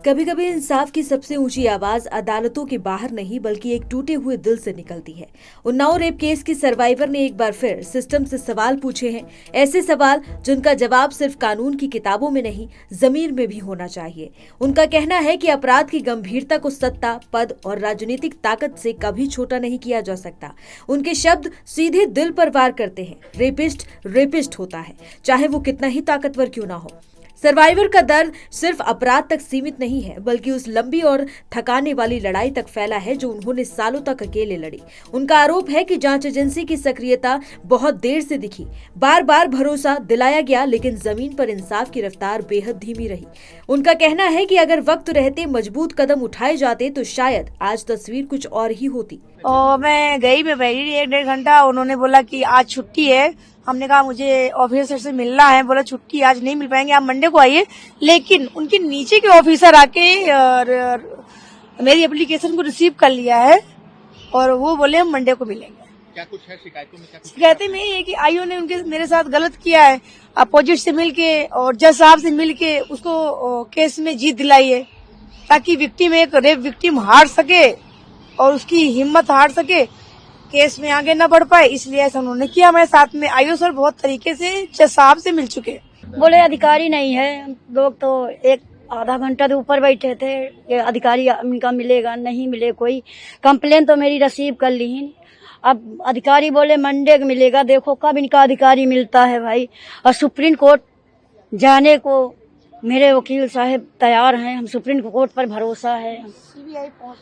कभी कभी इंसाफ की सबसे ऊंची आवाज अदालतों के बाहर नहीं बल्कि एक टूटे हुए दिल से निकलती है। उन्नाव रेप केस की सर्वाइवर ने एक बार फिर सिस्टम से सवाल पूछे हैं, ऐसे सवाल जिनका जवाब सिर्फ कानून की किताबों में नहीं जमीन में भी होना चाहिए। उनका कहना है कि अपराध की गंभीरता को सत्ता, पद और राजनीतिक ताकत से कभी छोटा नहीं किया जा सकता। उनके शब्द सीधे दिल पर वार करते हैं। रेपिस्ट रेपिस्ट होता है, चाहे वो कितना ही ताकतवर क्यों ना हो। सर्वाइवर का दर्द सिर्फ अपराध तक सीमित नहीं है बल्कि उस लंबी और थकाने वाली लड़ाई तक फैला है जो उन्होंने सालों तक अकेले लड़ी। उनका आरोप है कि जांच एजेंसी की सक्रियता बहुत देर से दिखी, बार बार भरोसा दिलाया गया, लेकिन जमीन पर इंसाफ की रफ्तार बेहद धीमी रही। उनका कहना है कि अगर वक्त रहते मजबूत कदम उठाए जाते तो शायद आज तस्वीर कुछ और ही होती। और मैं बैठी 1-1.5 घंटा। उन्होंने बोला कि आज छुट्टी है। हमने कहा मुझे ऑफिसर से मिलना है। बोला छुट्टी आज नहीं मिल पाएंगे, आप मंडे को आइए। लेकिन उनके नीचे के ऑफिसर आके और मेरी एप्लीकेशन को रिसीव कर लिया है और वो बोले हम मंडे को मिलेंगे। क्या कुछ है शिकायतों में? शिकायतें में ये है कि आईओ ने उनके मेरे साथ गलत किया है। अपोजिट से मिलके और जज साहब से मिलके उसको केस में जीत दिलाई है ताकि विक्टिम, एक रेप विक्टिम हार सके और उसकी हिम्मत हार सके, केस में आगे न बढ़ पाए, इसलिए ऐसा उन्होंने किया। हमारे साथ में आईओ सर बहुत तरीके से जज साहब से मिल चुके। बोले अधिकारी नहीं है, लोग तो एक आधा घंटा तो ऊपर बैठे थे कि अधिकारी इनका मिलेगा, नहीं मिले। कोई कंप्लेन तो मेरी रिसीव कर ली। अब अधिकारी बोले मंडे को मिलेगा। देखो कब इनका अधिकारी मिलता है भाई। और सुप्रीम कोर्ट जाने को मेरे वकील साहब तैयार हैं। हम सुप्रीम कोर्ट पर भरोसा है। सीबीआई पहुंच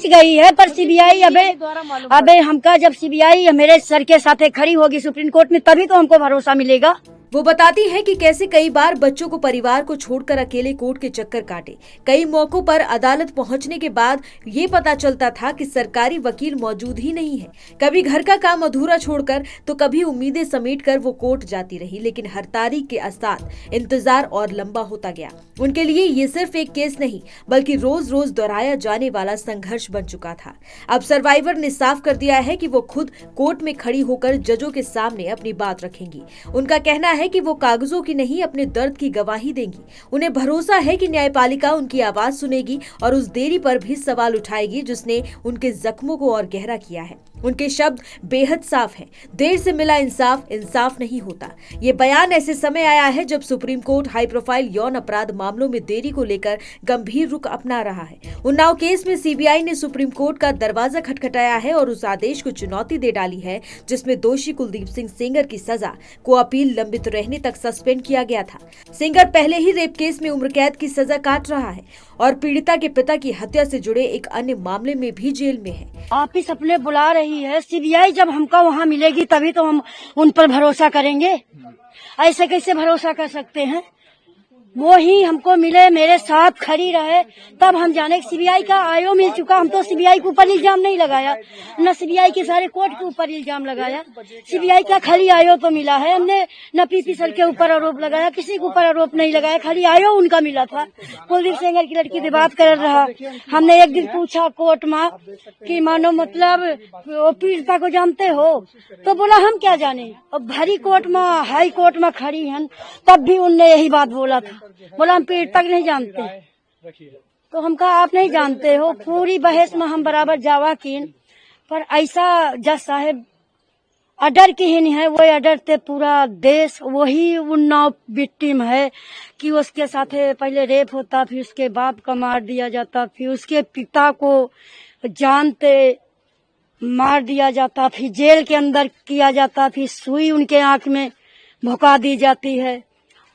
गई है, पर सीबीआई अबे हमका जब सीबीआई मेरे सर के साथ खड़ी होगी सुप्रीम कोर्ट में तभी तो हमको भरोसा मिलेगा। वो बताती है कि कैसे कई बार बच्चों को परिवार को छोड़कर अकेले कोर्ट के चक्कर काटे। कई मौकों पर अदालत पहुंचने के बाद ये पता चलता था कि सरकारी वकील मौजूद ही नहीं है। कभी घर का काम अधूरा छोड़कर तो कभी उम्मीदें समेटकर वो कोर्ट जाती रही, लेकिन हर तारीख के साथ इंतजार और लंबा होता गया। उनके लिए ये सिर्फ एक केस नहीं बल्कि रोज रोज दोहराया जाने वाला संघर्ष बन चुका था। अब सर्वाइवर ने साफ कर दिया है कि वो खुद कोर्ट में खड़ी होकर जजों के सामने अपनी बात रखेंगी। उनका कहना है कि वो कागजों की नहीं अपने दर्द की गवाही देंगी। उन्हें भरोसा है कि न्यायपालिका उनकी आवाज सुनेगी और उस देरी पर भी सवाल उठाएगी जिसने उनके जख्मों को और गहरा किया है। उनके शब्द बेहद साफ हैं। देर से मिला इंसाफ इंसाफ नहीं होता। ये बयान ऐसे समय आया है जब सुप्रीम कोर्ट हाई प्रोफाइल यौन अपराध मामलों में देरी को लेकर गंभीर रुख अपना रहा है। उन्नाव केस में सीबीआई ने सुप्रीम कोर्ट का दरवाजा खटखटाया है और उस आदेश को चुनौती दे डाली है जिसमें दोषी कुलदीप सिंह सेंगर की सजा को अपील लंबित रहने तक सस्पेंड किया गया था। सेंगर पहले ही रेप केस में उम्र कैद की सजा काट रहा है और पीड़िता के पिता की हत्या से जुड़े एक अन्य मामले में भी जेल में है। ऑफिस अपने बुला रही है सीबीआई। जब हमको वहाँ मिलेगी तभी तो हम उन पर भरोसा करेंगे। ऐसे कैसे भरोसा कर सकते हैं? वो ही हमको मिले, मेरे साथ खड़ी रहे, तब हम जाने। सीबीआई का आईओ मिल चुका। हम तो सीबीआई के ऊपर इल्जाम नहीं लगाया, न सीबीआई के सारे कोर्ट के ऊपर इल्जाम लगाया। सीबीआई का खाली आईओ तो मिला है। हमने न पीपी सर के ऊपर आरोप लगाया, किसी के ऊपर आरोप नहीं लगाया, खाली आईओ उनका मिला था। कुलदीप सेंगर की लड़की से बात कर रहा। हमने एक दिन पूछा कोर्ट में कि मानो मतलब पीड़िता को जानते हो, तो बोला हम क्या जाने। अब भरी कोर्ट में, हाई कोर्ट में खड़ी हैं, तब भी उनने यही बात बोला था। बोला हम पीड़िता नहीं जानते। तो हम कहा आप नहीं जानते हो। पूरी बहस में हम बराबर जावा किन, पर ऐसा जज साहब अडर की ही नहीं है। वो अडर ते पूरा देश वही उन्नाव विक्टिम है कि उसके साथ पहले रेप होता, फिर उसके बाप का मार दिया जाता, फिर उसके पिता को जानते मार दिया जाता, फिर जेल के अंदर किया जाता, फिर सुई उनके आंख में भुका दी जाती है।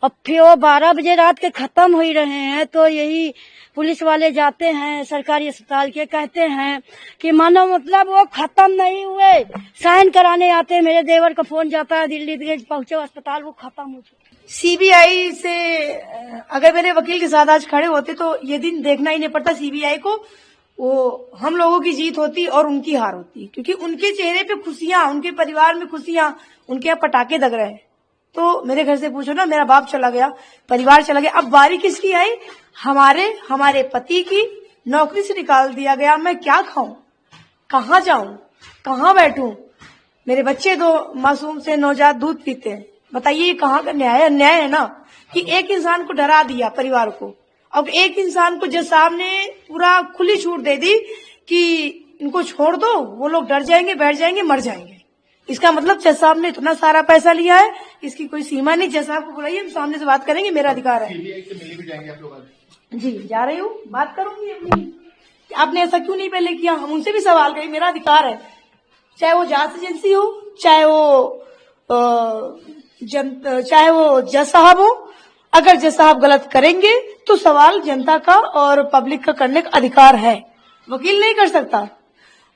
अब फिर वो 12 बजे रात के खत्म हो ही रहे हैं तो यही पुलिस वाले जाते हैं सरकारी अस्पताल के, कहते हैं कि मानो मतलब वो खत्म नहीं हुए, साइन कराने आते हैं। मेरे देवर का फोन जाता है दिल्ली पहुंचे अस्पताल, वो खत्म हो चुके। सीबीआई से अगर मेरे वकील के साथ आज खड़े होते तो ये दिन देखना ही नहीं पड़ता सीबीआई को। वो हम लोगों की जीत होती और उनकी हार होती, क्योंकि उनके चेहरे पे खुशियां, उनके परिवार में खुशियां, उनके यहाँ पटाखे दग रहे हैं। तो मेरे घर से पूछो ना, मेरा बाप चला गया, परिवार चला गया, अब बारी किसकी आई? हमारे पति की नौकरी से निकाल दिया गया। मैं क्या खाऊं, कहाँ जाऊं, कहाँ बैठूं? मेरे बच्चे 2 मासूम से नवजात दूध पीते हैं, बताइए ये कहाँ का न्याय है? अन्याय है ना कि एक इंसान को डरा दिया परिवार को, अब एक इंसान को जज साहब ने पूरा खुली छूट दे दी कि इनको छोड़ दो, वो लोग डर जाएंगे, बैठ जाएंगे, मर जाएंगे। इसका मतलब जज साहब ने इतना सारा पैसा लिया है, इसकी कोई सीमा नहीं। जज साहब को बुलाइए, हम सामने से बात करेंगे, मेरा अधिकार है। जी जा रही हूँ, बात करूंगी अपनी। आपने ऐसा क्यों नहीं पहले किया, हम उनसे भी सवाल करें, मेरा अधिकार है। चाहे वो जांच एजेंसी हो, चाहे वो जज साहब हो, अगर जज साहब गलत करेंगे तो सवाल जनता का और पब्लिक का करने का अधिकार है, वकील नहीं कर सकता,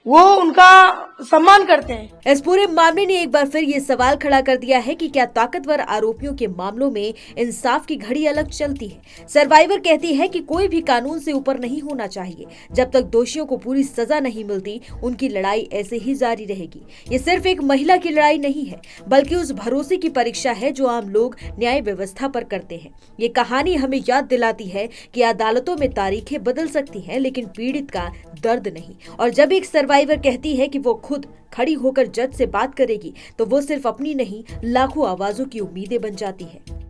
वो उनका सम्मान करते हैं। इस पूरे मामले ने एक बार फिर ये सवाल खड़ा कर दिया है कि क्या ताकतवर आरोपियों के मामलों में इंसाफ की घड़ी अलग चलती है। सर्वाइवर कहती है कि कोई भी कानून से ऊपर नहीं होना चाहिए। जब तक दोषियों को पूरी सजा नहीं मिलती, उनकी लड़ाई ऐसे ही जारी रहेगी। ये सिर्फ एक महिला की लड़ाई नहीं है, बल्कि उस भरोसे की परीक्षा है जो आम लोग न्याय व्यवस्था पर करते हैं। ये कहानी हमें याद दिलाती है कि अदालतों में तारीखें बदल सकती हैं, लेकिन पीड़ित का दर्द नहीं। और जब एक सर्वाइवर कहती है कि वो खुद खड़ी होकर जज से बात करेगी, तो वो सिर्फ अपनी नहीं, लाखों आवाजों की उम्मीदें बन जाती है।